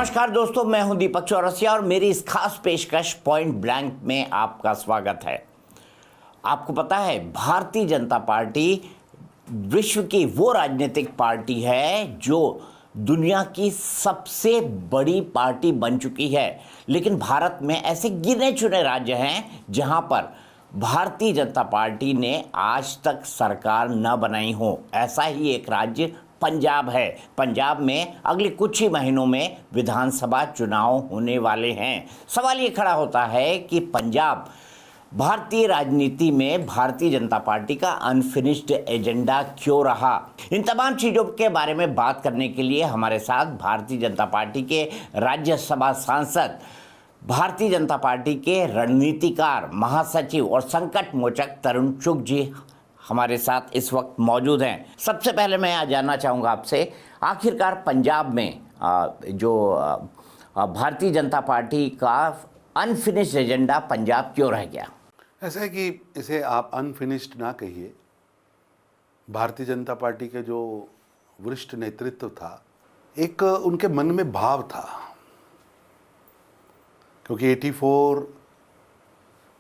नमस्कार दोस्तों, मैं हूं दीपक चौरसिया और मेरी इस खास पेशकश पॉइंट ब्लैंक में आपका स्वागत है। आपको पता है, भारतीय जनता पार्टी विश्व की वो राजनीतिक पार्टी है जो दुनिया की सबसे बड़ी पार्टी बन चुकी है। लेकिन भारत में ऐसे गिने चुने राज्य हैं जहां पर भारतीय जनता पार्टी ने आज तक सरकार न बनाई हो। ऐसा ही एक राज्य पंजाब है। पंजाब में अगले कुछ ही महीनों में विधानसभा चुनाव होने वाले हैं। सवाल ये खड़ा होता है कि पंजाब भारतीय राजनीति में भारतीय जनता पार्टी का अनफिनिश्ड एजेंडा क्यों रहा। इन तमाम चीज़ों के बारे में बात करने के लिए हमारे साथ भारतीय जनता पार्टी के राज्यसभा सांसद, भारतीय जनता पार्टी के रणनीतिकार, महासचिव और संकट मोचक तरुण चुग जी हमारे साथ इस वक्त मौजूद हैं। सबसे पहले मैं आज जानना चाहूँगा आपसे, आखिरकार पंजाब में जो भारतीय जनता पार्टी का अनफिनिश्ड एजेंडा पंजाब क्यों रह गया? ऐसा है कि इसे आप अनफिनिश्ड ना कहिए। भारतीय जनता पार्टी के जो वरिष्ठ नेतृत्व था, एक उनके मन में भाव था, क्योंकि 84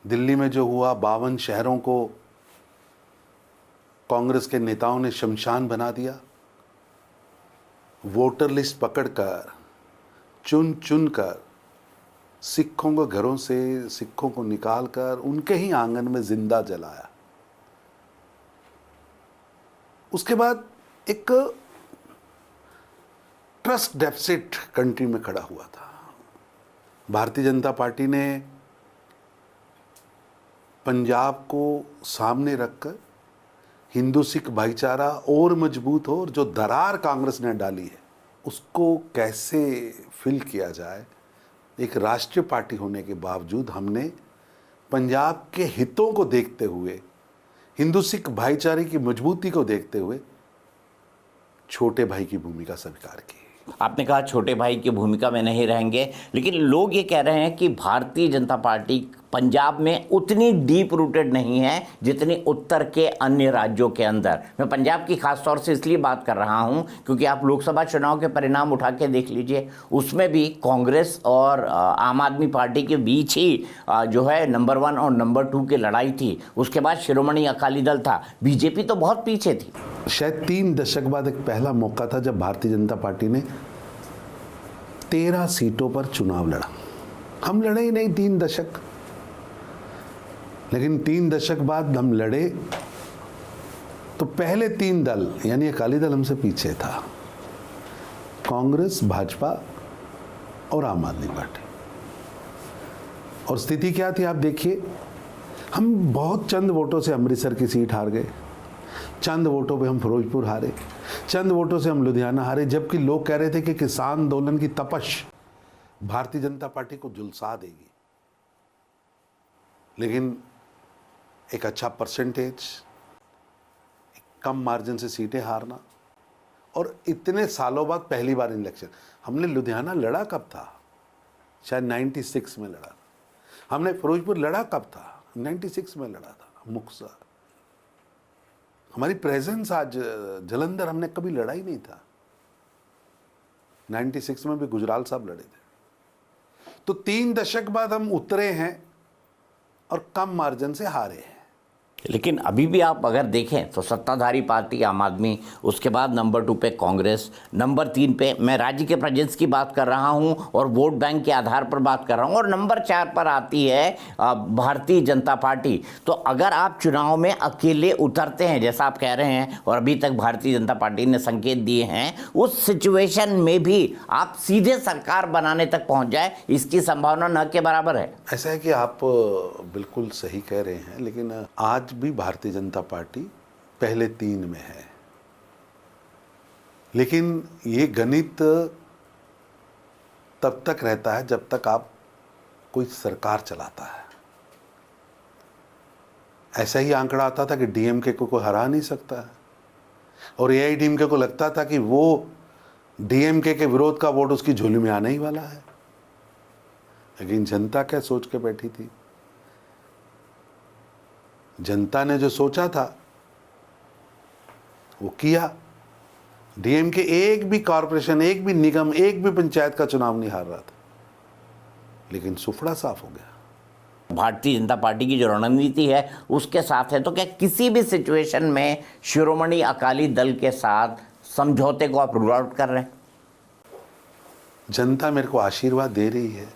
दिल्ली में जो हुआ, 52 शहरों को कांग्रेस के नेताओं ने शमशान बना दिया। वोटर लिस्ट पकड़कर, चुन चुन कर सिखों को घरों से, सिखों को निकालकर उनके ही आंगन में जिंदा जलाया। उसके बाद एक ट्रस्ट डेफिसिट कंट्री में खड़ा हुआ था। भारतीय जनता पार्टी ने पंजाब को सामने रखकर हिंदू सिख भाईचारा और मजबूत हो, और जो दरार कांग्रेस ने डाली है उसको कैसे फिल किया जाए। एक राष्ट्रीय पार्टी होने के बावजूद हमने पंजाब के हितों को देखते हुए, हिंदू सिख भाईचारे की मजबूती को देखते हुए छोटे भाई की भूमिका स्वीकार की। आपने कहा छोटे भाई की भूमिका में नहीं रहेंगे, लेकिन लोग ये कह रहे हैं कि भारतीय जनता पार्टी पंजाब में उतनी डीप रूटेड नहीं है जितनी उत्तर के अन्य राज्यों के अंदर। मैं पंजाब की खास तौर से इसलिए बात कर रहा हूं क्योंकि आप लोकसभा चुनाव के परिणाम उठा के देख लीजिए, उसमें भी कांग्रेस और आम आदमी पार्टी के बीच ही जो है नंबर 1 और नंबर 2 की लड़ाई थी। उसके बाद शिरोमणि अकाली दल था, बीजेपी तो बहुत पीछे थी। शायद 3 दशक बाद एक पहला मौका था जब भारतीय जनता पार्टी ने 13 सीटों पर चुनाव लड़ा। हम लड़े ही नहीं 3 दशक, लेकिन 3 दशक बाद हम लड़े तो पहले 3 दल यानी अकाली दल हमसे पीछे था, कांग्रेस, भाजपा और आम आदमी पार्टी। और स्थिति क्या थी आप देखिए, हम बहुत चंद वोटों से अमृतसर की सीट हार गए, चंद वोटों पे हम फिरोजपुर हारे, चंद वोटों से हम लुधियाना हारे, जबकि लोग कह रहे थे कि किसान आंदोलन की तपश भारतीय जनता पार्टी को झुलसा देगी। लेकिन एक अच्छा परसेंटेज, एक कम मार्जिन से सीटें हारना, और इतने सालों बाद पहली बार इलेक्शन। हमने लुधियाना लड़ा कब था? शायद 96 में लड़ा। हमने फिरोजपुर लड़ा कब था? 96 में लड़ा था, मुक्तसर। हमारी प्रेजेंस आज जलंधर हमने कभी लड़ा ही नहीं था। 96 में भी गुजराल साहब लड़े थे। तो 3 दशक बाद हम उतरे हैं और कम मार्जिन से हारे हैं। लेकिन अभी भी आप अगर देखें तो सत्ताधारी पार्टी आम आदमी, उसके बाद नंबर 2 पे कांग्रेस, नंबर 3 पे मैं राज्य के प्रेजेंस की बात कर रहा हूं और वोट बैंक के आधार पर बात कर रहा हूं, और नंबर 4 पर आती है भारतीय जनता पार्टी। तो अगर आप चुनाव में अकेले उतरते हैं जैसा आप कह रहे हैं, और अभी तक भारतीय जनता पार्टी ने संकेत दिए हैं, उस सिचुएशन में भी आप सीधे सरकार बनाने तक पहुंच जाए, इसकी संभावना न के बराबर है। ऐसा है कि आप बिल्कुल सही कह रहे हैं, लेकिन आज भी भारतीय जनता पार्टी पहले 3 में है। लेकिन ये गणित तब तक रहता है जब तक आप कोई सरकार चलाता है। ऐसा ही आंकड़ा आता था कि डीएमके को कोई हरा नहीं सकता है, और एआईडीएमके को लगता था कि वो डीएमके के विरोध का वोट उसकी झोली में आने ही वाला है। लेकिन जनता क्या सोच के बैठी थी? जनता ने जो सोचा था वो किया। डीएमके एक भी कॉरपोरेशन, एक भी निगम, एक भी पंचायत का चुनाव नहीं हार रहा था, लेकिन सुफड़ा साफ हो गया। भारतीय जनता पार्टी की जो रणनीति है उसके साथ है, तो क्या किसी भी सिचुएशन में शिरोमणि अकाली दल के साथ समझौते को आप रूल आउट कर रहे हैं? जनता मेरे को आशीर्वाद दे रही है,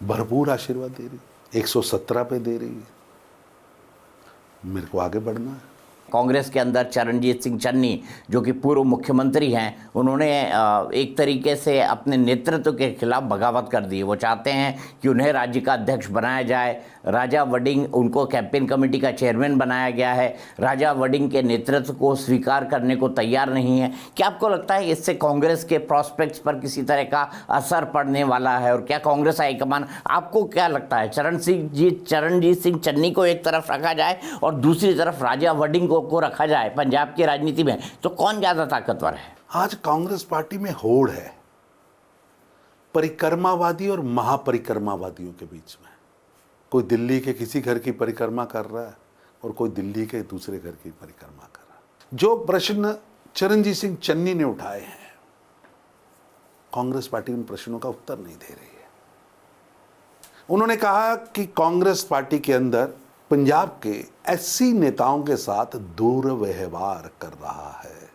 भरपूर आशीर्वाद दे रही है, 117 पे दे रही है, मेरे को आगे बढ़ना है। कांग्रेस के अंदर चरणजीत सिंह चन्नी जो कि पूर्व मुख्यमंत्री हैं, उन्होंने एक तरीके से अपने नेतृत्व के खिलाफ बगावत कर दी। वो चाहते हैं कि उन्हें राज्य का अध्यक्ष बनाया जाए। राजा वडिंग, उनको कैंपेन कमेटी का चेयरमैन बनाया गया है। राजा वडिंग के नेतृत्व को स्वीकार करने को तैयार नहीं है। क्या आपको लगता है इससे कांग्रेस के प्रॉस्पेक्ट्स पर किसी तरह का असर पड़ने वाला है? और क्या कांग्रेस हाईकमान, आपको क्या लगता है, चरणजीत सिंह चन्नी को एक तरफ रखा जाए और दूसरी तरफ राजा वडिंग को रखा जाए पंजाब की राजनीति में, तो कौन ज्यादा ताकतवर है? आज कांग्रेस पार्टी में होड़ है परिक्रमावादी और महापरिक्रमावादियों के बीच में। कोई दिल्ली के किसी घर की परिक्रमा कर रहा है और कोई दिल्ली के दूसरे घर की परिक्रमा कर रहा है। जो प्रश्न चरणजीत सिंह चन्नी ने उठाए हैं, कांग्रेस पार्टी उन प्रश्नों का उत्तर नहीं दे रही है। उन्होंने कहा कि कांग्रेस पार्टी के अंदर पंजाब के एससी नेताओं के साथ दुर्व्यवहार कर रहा है।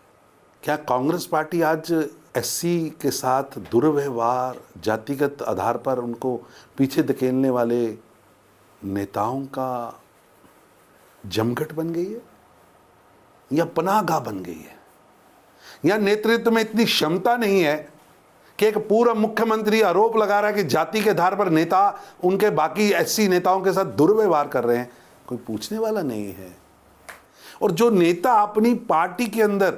क्या कांग्रेस पार्टी आज एससी के साथ दुर्व्यवहार, जातिगत आधार पर उनको पीछे धकेलने वाले नेताओं का जमघट बन गई है, या पनाहगाह बन गई है, या नेतृत्व में इतनी क्षमता नहीं है कि एक पूर्व मुख्यमंत्री आरोप लगा रहा है कि जाति के आधार पर नेता उनके बाकी एससी नेताओं के साथ दुर्व्यवहार कर रहे हैं? कोई पूछने वाला नहीं है। और जो नेता अपनी पार्टी के अंदर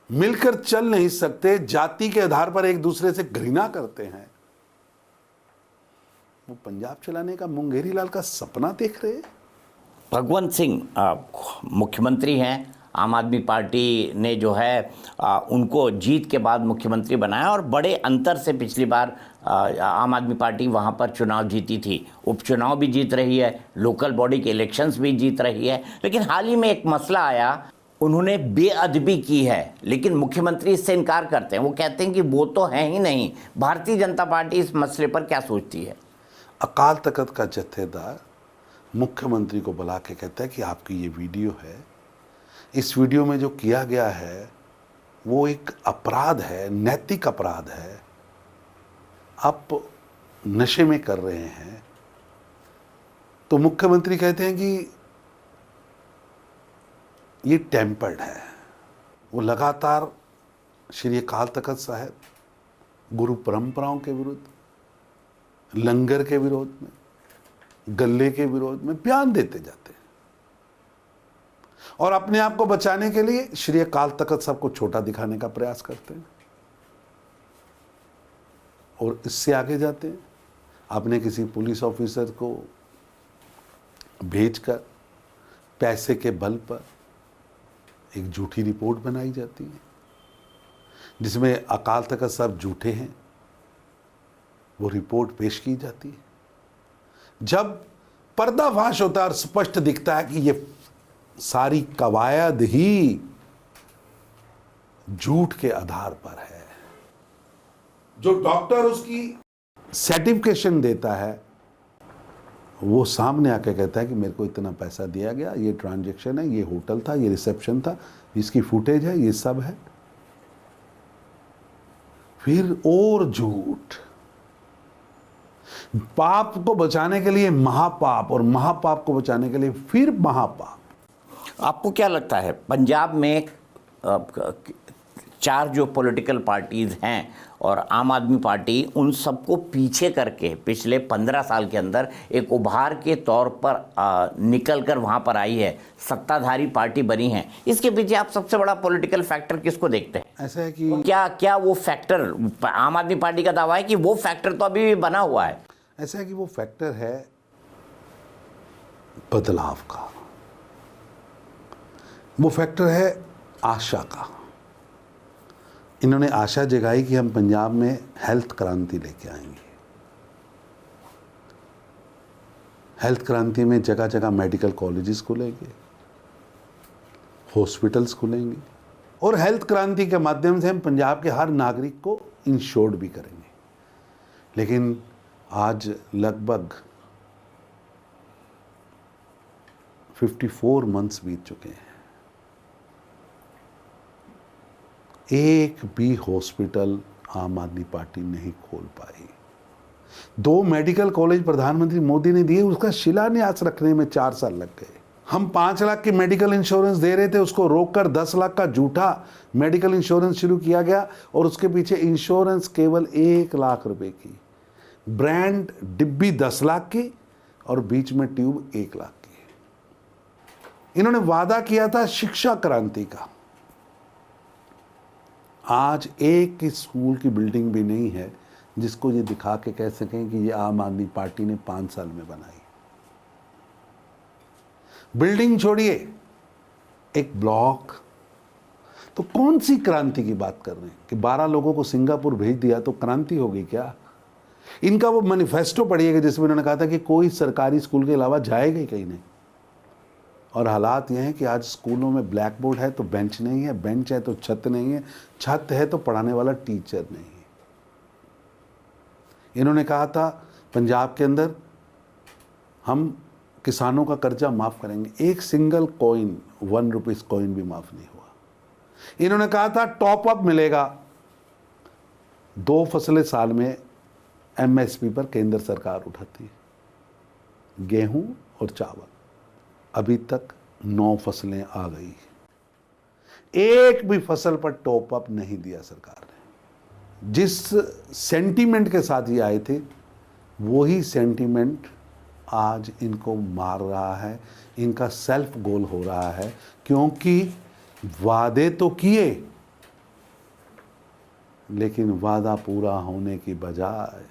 मिलकर चल नहीं सकते, जाति के आधार पर एक दूसरे से घृणा करते हैं, वो पंजाब चलाने का मुंगेरी लाल का सपना देख रहे हैं। भगवंत सिंह मुख्यमंत्री हैं, आम आदमी पार्टी ने जो है उनको जीत के बाद मुख्यमंत्री बनाया और बड़े अंतर से पिछली बार आम आदमी पार्टी वहाँ पर चुनाव जीती थी। उपचुनाव भी जीत रही है, लोकल बॉडी के इलेक्शंस भी जीत रही है। लेकिन हाल ही में एक मसला आया, उन्होंने बेअदबी की है, लेकिन मुख्यमंत्री इससे इनकार करते हैं। वो कहते हैं कि वो तो है ही नहीं। भारतीय जनता पार्टी इस मसले पर क्या सोचती है? अकाल तख्त का जत्थेदार मुख्यमंत्री को बुला के कहता है कि आपकी ये वीडियो है, इस वीडियो में जो किया गया है वो एक अपराध है, नैतिक अपराध है, आप नशे में कर रहे हैं। तो मुख्यमंत्री कहते हैं कि ये टेम्पर्ड है। वो लगातार श्री अकाल तख्त साहब, गुरु परंपराओं के विरुद्ध, लंगर के विरोध में, गले के विरोध में बयान देते जाते हैं और अपने आप को बचाने के लिए श्री अकाल तख्त सबको छोटा दिखाने का प्रयास करते हैं। और इससे आगे जाते हैं, आपने किसी पुलिस ऑफिसर को भेजकर पैसे के बल पर एक झूठी रिपोर्ट बनाई जाती है जिसमें अकाल तख्त साहब झूठे हैं, वो रिपोर्ट पेश की जाती है। जब पर्दाफाश होता है और स्पष्ट दिखता है कि ये सारी कवायद ही झूठ के आधार पर है, जो डॉक्टर उसकी सर्टिफिकेशन देता है वो सामने आके कहता है कि मेरे को इतना पैसा दिया गया, ये ट्रांजैक्शन है, ये होटल था, ये रिसेप्शन था, इसकी फुटेज है, ये सब है। फिर और झूठ, पाप को बचाने के लिए महापाप और महापाप को बचाने के लिए फिर महापाप। आपको क्या लगता है पंजाब में चार जो पॉलिटिकल पार्टीज़ हैं और आम आदमी पार्टी, उन सबको पीछे करके पिछले 15 साल के अंदर एक उभार के तौर पर निकल कर वहाँ पर आई है, सत्ताधारी पार्टी बनी है, इसके पीछे आप सबसे बड़ा पॉलिटिकल फैक्टर किसको देखते हैं? ऐसा है कि क्या वो फैक्टर, आम आदमी पार्टी का दावा है कि वो फैक्टर तो अभी भी बना हुआ है? ऐसा है कि वो फैक्टर है बदलाव का, वो फैक्टर है आशा का। इन्होंने आशा जगाई कि हम पंजाब में हेल्थ क्रांति लेके आएंगे। हेल्थ क्रांति में जगह जगह मेडिकल कॉलेजेस खुलेंगे, हॉस्पिटल्स खुलेंगे और हेल्थ क्रांति के माध्यम से हम पंजाब के हर नागरिक को इंश्योर्ड भी करेंगे। लेकिन आज लगभग 54 मंथ्स बीत चुके हैं, एक भी हॉस्पिटल आम आदमी पार्टी नहीं खोल पाई। 2 मेडिकल कॉलेज प्रधानमंत्री मोदी ने दिए, उसका शिलान्यास रखने में 4 साल लग गए। हम 5 लाख की मेडिकल इंश्योरेंस दे रहे थे, उसको रोककर 10 लाख का झूठा मेडिकल इंश्योरेंस शुरू किया गया और उसके पीछे इंश्योरेंस केवल 1 लाख रुपए की, ब्रांड डिब्बी 10 लाख की और बीच में ट्यूब 1 लाख की। इन्होंने वादा किया था शिक्षा क्रांति का। आज एक की स्कूल की बिल्डिंग भी नहीं है जिसको ये दिखा के कह सकें कि ये आम आदमी पार्टी ने 5 साल में बनाई। बिल्डिंग छोड़िए, एक ब्लॉक। तो कौन सी क्रांति की बात कर रहे हैं कि 12 लोगों को सिंगापुर भेज दिया तो क्रांति होगी क्या? इनका वो मैनिफेस्टो पढ़िएगा जिसमें उन्होंने कहा था कि कोई सरकारी स्कूल के अलावा जाएगा ही कहीं नहीं। और हालात यह है कि आज स्कूलों में ब्लैक बोर्ड है तो बेंच नहीं है, बेंच है तो छत नहीं है, छत है तो पढ़ाने वाला टीचर नहीं है। इन्होंने कहा था पंजाब के अंदर हम किसानों का कर्जा माफ़ करेंगे, एक सिंगल कॉइन 1 रुपीस कॉइन भी माफ़ नहीं हुआ। इन्होंने कहा था टॉप अप मिलेगा, 2 फसलें साल में एमएसपी पर केंद्र सरकार उठाती है, गेहूं और चावल। अभी तक 9 फसलें आ गई, एक भी फसल पर टॉप अप नहीं दिया सरकार ने। जिस सेंटीमेंट के साथ ये आए थे वही सेंटीमेंट आज इनको मार रहा है, इनका सेल्फ गोल हो रहा है। क्योंकि वादे तो किए लेकिन वादा पूरा होने की बजाय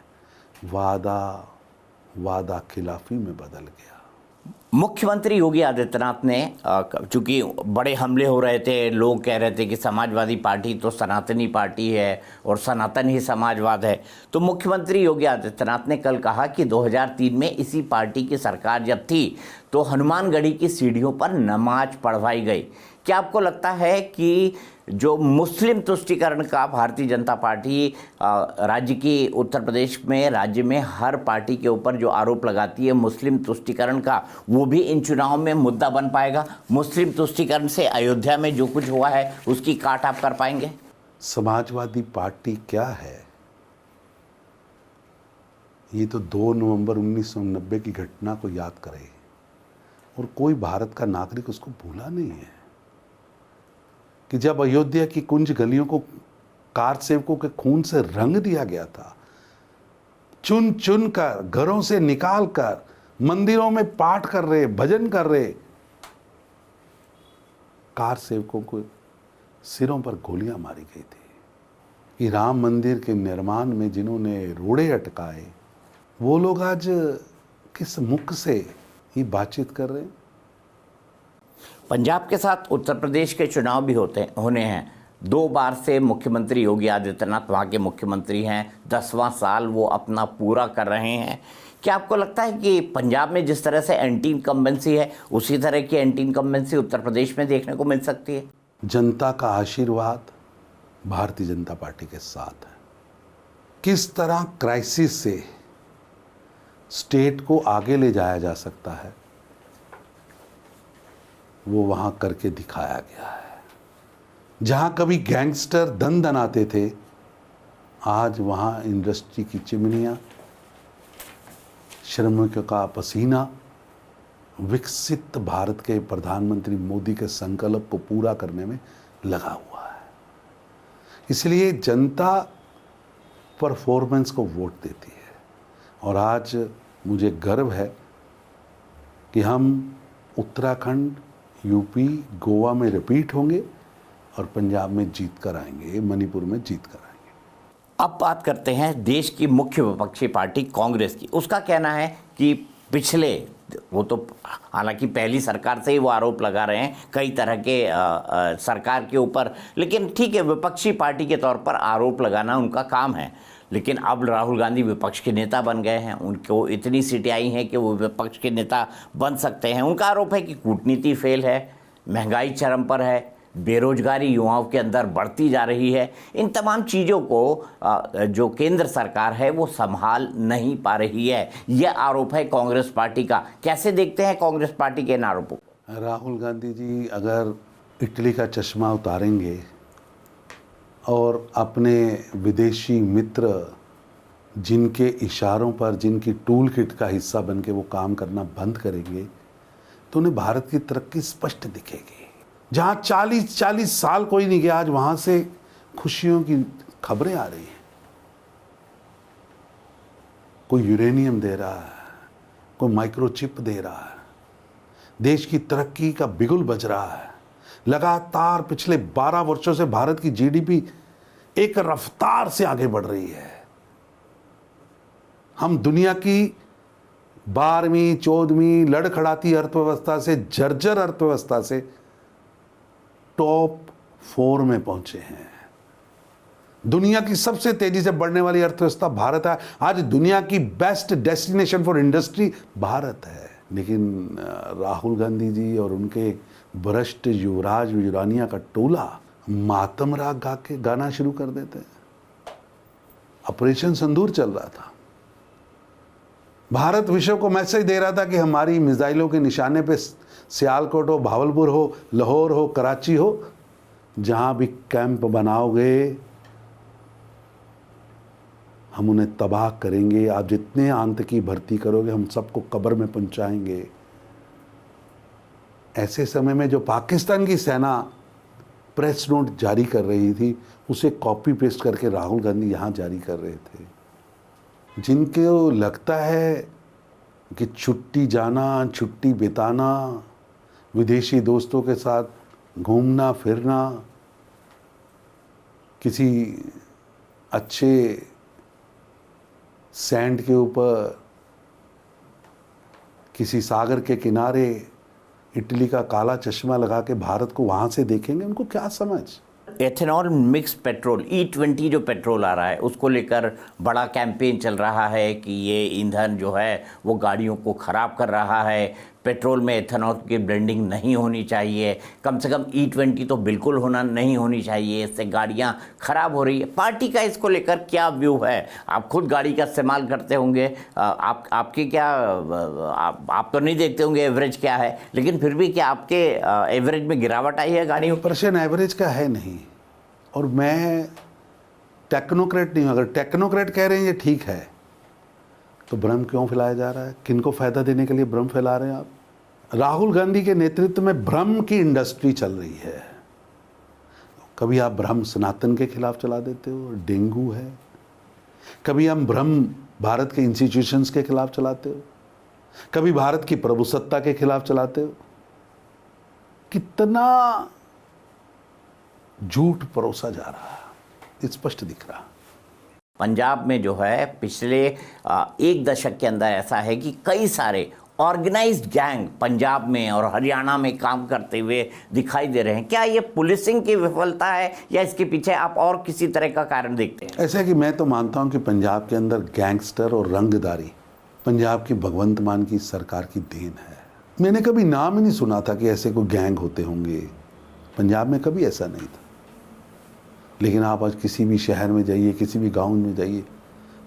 वादा खिलाफी में बदल गया। मुख्यमंत्री योगी आदित्यनाथ ने चूंकि बड़े हमले हो रहे थे, लोग कह रहे थे कि समाजवादी पार्टी तो सनातनी पार्टी है और सनातन ही समाजवाद है, तो मुख्यमंत्री योगी आदित्यनाथ ने कल कहा कि 2003 में इसी पार्टी की सरकार जब थी तो हनुमानगढ़ी की सीढ़ियों पर नमाज पढ़वाई गई। क्या आपको लगता है कि जो मुस्लिम तुष्टीकरण का भारतीय जनता पार्टी राज्य की उत्तर प्रदेश में राज्य में हर पार्टी के ऊपर जो आरोप लगाती है मुस्लिम तुष्टीकरण का, वो भी इन चुनाव में मुद्दा बन पाएगा? मुस्लिम तुष्टीकरण से अयोध्या में जो कुछ हुआ है उसकी काट आप कर पाएंगे? समाजवादी पार्टी क्या है? ये तो 2 नवंबर 1990 की घटना को याद करे और कोई भारत का नागरिक उसको भूला नहीं है कि जब अयोध्या की कुंज गलियों को कार सेवकों के खून से रंग दिया गया था, चुन चुन कर घरों से निकाल कर मंदिरों में पाठ कर रहे, भजन कर रहे कार सेवकों को सिरों पर गोलियां मारी गई थी। कि राम मंदिर के निर्माण में जिन्होंने रोड़े अटकाए वो लोग आज किस मुख से ये बातचीत कर रहे हैं? पंजाब के साथ उत्तर प्रदेश के चुनाव भी होने हैं। 2 बार से मुख्यमंत्री योगी आदित्यनाथ वहाँ के मुख्यमंत्री हैं, 10वां साल वो अपना पूरा कर रहे हैं। क्या आपको लगता है कि पंजाब में जिस तरह से एंटी इनकम्बेंसी है उसी तरह की एंटी इनकम्बेंसी उत्तर प्रदेश में देखने को मिल सकती है? जनता का आशीर्वाद भारतीय जनता पार्टी के साथ है। किस तरह क्राइसिस से स्टेट को आगे ले जाया जा सकता है वो वहां करके दिखाया गया है। जहां कभी गैंगस्टर दन दनाते थे, आज वहां इंडस्ट्री की चिमनियां, श्रमिकों का पसीना विकसित भारत के प्रधानमंत्री मोदी के संकल्प को पूरा करने में लगा हुआ है। इसलिए जनता परफॉर्मेंस को वोट देती है और आज मुझे गर्व है कि हम उत्तराखंड, यूपी, गोवा में रिपीट होंगे और पंजाब में जीत कर आएंगे, मणिपुर में जीत कर आएंगे। अब बात करते हैं देश की मुख्य विपक्षी पार्टी कांग्रेस की। उसका कहना है कि पिछले, वो तो हालांकि पहली सरकार से ही वो आरोप लगा रहे हैं कई तरह के सरकार के ऊपर, लेकिन ठीक है, विपक्षी पार्टी के तौर पर आरोप लगाना उनका काम है। लेकिन अब राहुल गांधी विपक्ष के नेता बन गए हैं, उनको इतनी सीटें आई हैं कि वो विपक्ष के नेता बन सकते हैं। उनका आरोप है कि कूटनीति फेल है, महंगाई चरम पर है, बेरोजगारी युवाओं के अंदर बढ़ती जा रही है, इन तमाम चीज़ों को जो केंद्र सरकार है वो संभाल नहीं पा रही है। यह आरोप है कांग्रेस पार्टी का। कैसे देखते हैं कांग्रेस पार्टी के इन आरोपों को? राहुल गांधी जी अगर इटली का चश्मा उतारेंगे और अपने विदेशी मित्र जिनके इशारों पर, जिनकी टूल किट का हिस्सा बन के वो काम करना बंद करेंगे, तो उन्हें भारत की तरक्की स्पष्ट दिखेगी। जहाँ 40-40 साल कोई नहीं गया, आज वहाँ से खुशियों की खबरें आ रही हैं। कोई यूरेनियम दे रहा है, कोई माइक्रोचिप दे रहा है, देश की तरक्की का बिगुल बज रहा है। लगातार पिछले 12 वर्षों से भारत की जीडीपी एक रफ्तार से आगे बढ़ रही है। हम दुनिया की 12वीं 14वीं लड़खड़ाती अर्थव्यवस्था से जर्जर अर्थव्यवस्था से टॉप 4 में पहुंचे हैं। दुनिया की सबसे तेजी से बढ़ने वाली अर्थव्यवस्था भारत है। आज दुनिया की best destination for industry Bharat है। लेकिन राहुल गांधी जी और उनके भ्रष्ट युवराज युरानिया का टोला मातम राग गा के गाना शुरू कर देते हैं। ऑपरेशन सिंदूर चल रहा था। भारत विश्व को मैसेज दे रहा था कि हमारी मिसाइलों के निशाने पे सियालकोट हो, भावलपुर हो, लाहौर हो, कराची हो, जहां भी कैंप बनाओगे हम उन्हें तबाह करेंगे। आप जितने आतंकी भर्ती करोगे हम सबको कब्र में पहुंचाएंगे। ऐसे समय में जो पाकिस्तान की सेना प्रेस नोट जारी कर रही थी, उसे कॉपी पेस्ट करके राहुल गांधी यहाँ जारी कर रहे थे। जिनको लगता है कि छुट्टी जाना, छुट्टी बिताना, विदेशी दोस्तों के साथ घूमना फिरना, किसी अच्छे सैंड के ऊपर, किसी सागर के किनारे इटली का काला चश्मा लगा के भारत को वहाँ से देखेंगे, उनको क्या समझ? एथेनॉल मिक्स पेट्रोल E20 जो पेट्रोल आ रहा है उसको लेकर बड़ा कैंपेन चल रहा है कि ये ईंधन जो है वो गाड़ियों को ख़राब कर रहा है। पेट्रोल में एथेनॉल की ब्लेंडिंग नहीं होनी चाहिए, कम से कम E20 तो बिल्कुल नहीं होनी चाहिए, इससे गाड़ियाँ ख़राब हो रही है। पार्टी का इसको लेकर क्या व्यू है? आप खुद गाड़ी का इस्तेमाल करते होंगे, आपकी क्या आप तो नहीं देखते होंगे एवरेज क्या है, लेकिन फिर भी क्या आपके एवरेज में गिरावट आई है गाड़ियों? परसेंट एवरेज का है नहीं। और मैं टेक्नोक्रेट नहीं हूँ। अगर टेक्नोक्रेट कह रहे हैं ये ठीक है, तो भ्रम क्यों फैलाया जा रहा है? किनको फ़ायदा देने के लिए भ्रम फैला रहे हैं आप? राहुल गांधी के नेतृत्व में भ्रम की इंडस्ट्री चल रही है। कभी आप भ्रम सनातन के खिलाफ चला देते हो, डेंगू है। कभी हम भ्रम भारत के इंस्टीट्यूशंस के खिलाफ चलाते हो, कभी भारत की प्रभुसत्ता के खिलाफ चलाते हो। कितना झूठ परोसा जा रहा है, स्पष्ट दिख रहा। पंजाब में जो है पिछले एक दशक के अंदर ऐसा है कि कई सारे ऑर्गेनाइज्ड गैंग पंजाब में और हरियाणा में काम करते हुए दिखाई दे रहे हैं। क्या ये पुलिसिंग की विफलता है या इसके पीछे आप और किसी तरह का कारण देखते हैं? ऐसा है कि मैं तो मानता हूं कि पंजाब के अंदर गैंगस्टर और रंगदारी पंजाब की भगवंत मान की सरकार की देन है। मैंने कभी नाम ही नहीं सुना था कि ऐसे कोई गैंग होते होंगे। पंजाब में कभी ऐसा नहीं था। लेकिन आप आज किसी भी शहर में जाइए, किसी भी गांव में जाइए,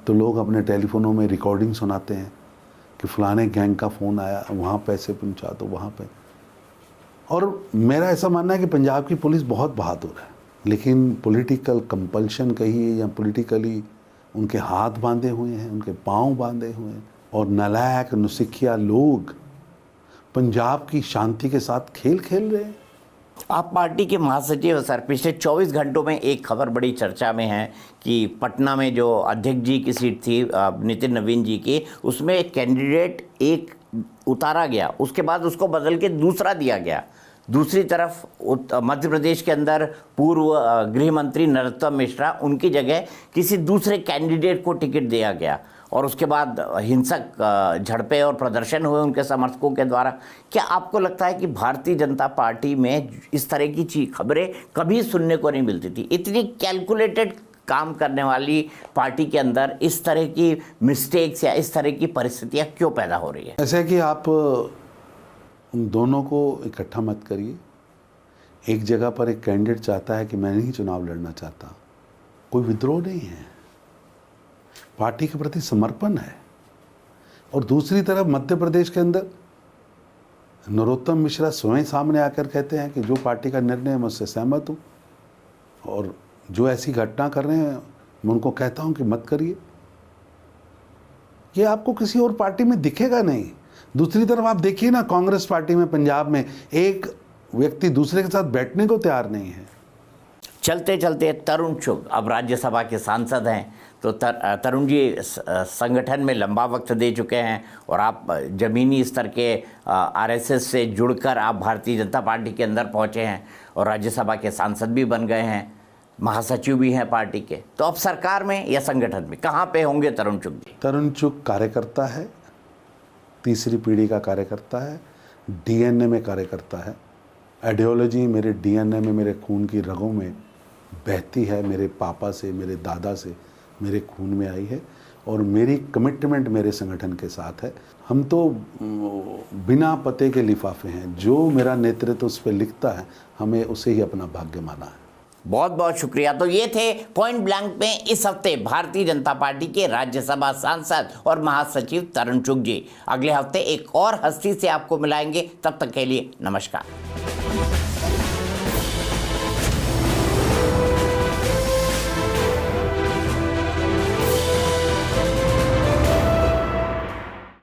तो लोग अपने टेलीफोनों में रिकॉर्डिंग सुनाते हैं कि फलाने गैंग का फ़ोन आया, वहाँ पैसे पहुँचा दो, वहाँ पे। और मेरा ऐसा मानना है कि पंजाब की पुलिस बहुत बहादुर है, लेकिन पॉलिटिकल कंपल्शन कहिए या पॉलिटिकली उनके हाथ बांधे हुए हैं, उनके पाँव बांधे हुए हैं, और नालायक नुसिखिया लोग पंजाब की शांति के साथ खेल खेल रहे हैं। आप पार्टी के महासचिव सर, पिछले 24 घंटों में एक खबर बड़ी चर्चा में है कि पटना में जो अध्यक्ष जी की सीट थी नितिन नवीन जी की, उसमें कैंडिडेट एक उतारा गया, उसके बाद उसको बदल के दूसरा दिया गया। दूसरी तरफ मध्य प्रदेश के अंदर पूर्व गृह मंत्री नरोत्तम मिश्रा, उनकी जगह किसी दूसरे कैंडिडेट को टिकट दिया गया और उसके बाद हिंसक झड़पें और प्रदर्शन हुए उनके समर्थकों के द्वारा। क्या आपको लगता है कि भारतीय जनता पार्टी में इस तरह की खबरें कभी सुनने को नहीं मिलती थी? इतनी कैलकुलेटेड काम करने वाली पार्टी के अंदर इस तरह की मिस्टेक्स या इस तरह की परिस्थितियां क्यों पैदा हो रही है? ऐसा है कि आप उन दोनों को इकट्ठा मत करिए। एक जगह पर एक कैंडिडेट चाहता है कि मैं नहीं चुनाव लड़ना चाहता, कोई विद्रोह नहीं है, पार्टी के प्रति समर्पण है। और दूसरी तरफ मध्य प्रदेश के अंदर नरोत्तम मिश्रा स्वयं सामने आकर कहते हैं कि जो पार्टी का निर्णय है मैं उससे सहमत हूँ, और जो ऐसी घटना कर रहे हैं मैं उनको कहता हूँ कि मत करिए। ये आपको किसी और पार्टी में दिखेगा नहीं। दूसरी तरफ आप देखिए ना, कांग्रेस पार्टी में पंजाब में एक व्यक्ति दूसरे के साथ बैठने को तैयार नहीं है। चलते चलते तरुण चुग अब राज्यसभा के सांसद हैं, तो तरुण जी संगठन में लंबा वक्त दे चुके हैं और आप ज़मीनी स्तर के आरएसएस से जुड़कर आप भारतीय जनता पार्टी के अंदर पहुंचे हैं और राज्यसभा के सांसद भी बन गए हैं, महासचिव भी हैं पार्टी के। तो अब सरकार में या संगठन में कहाँ पे होंगे तरुण चुग जी? तरुण चुग कार्यकर्ता है, तीसरी पीढ़ी का कार्यकर्ता है, डीएनए में कार्यकर्ता है। आइडियोलॉजी मेरे डीएनए में, मेरे खून की रगों में बहती है, मेरे पापा से, मेरे दादा से मेरे खून में आई है, और मेरी कमिटमेंट मेरे संगठन के साथ है। हम तो बिना पते के लिफाफे हैं, जो मेरा नेतृत्व उस पर लिखता है हमें उसे ही अपना भाग्य माना है। बहुत बहुत शुक्रिया। तो ये थे पॉइंट ब्लैंक में इस हफ्ते भारतीय जनता पार्टी के राज्यसभा सांसद और महासचिव तरुण चुग जी। अगले हफ्ते एक और हस्ती से आपको मिलाएंगे, तब तक के लिए नमस्कार।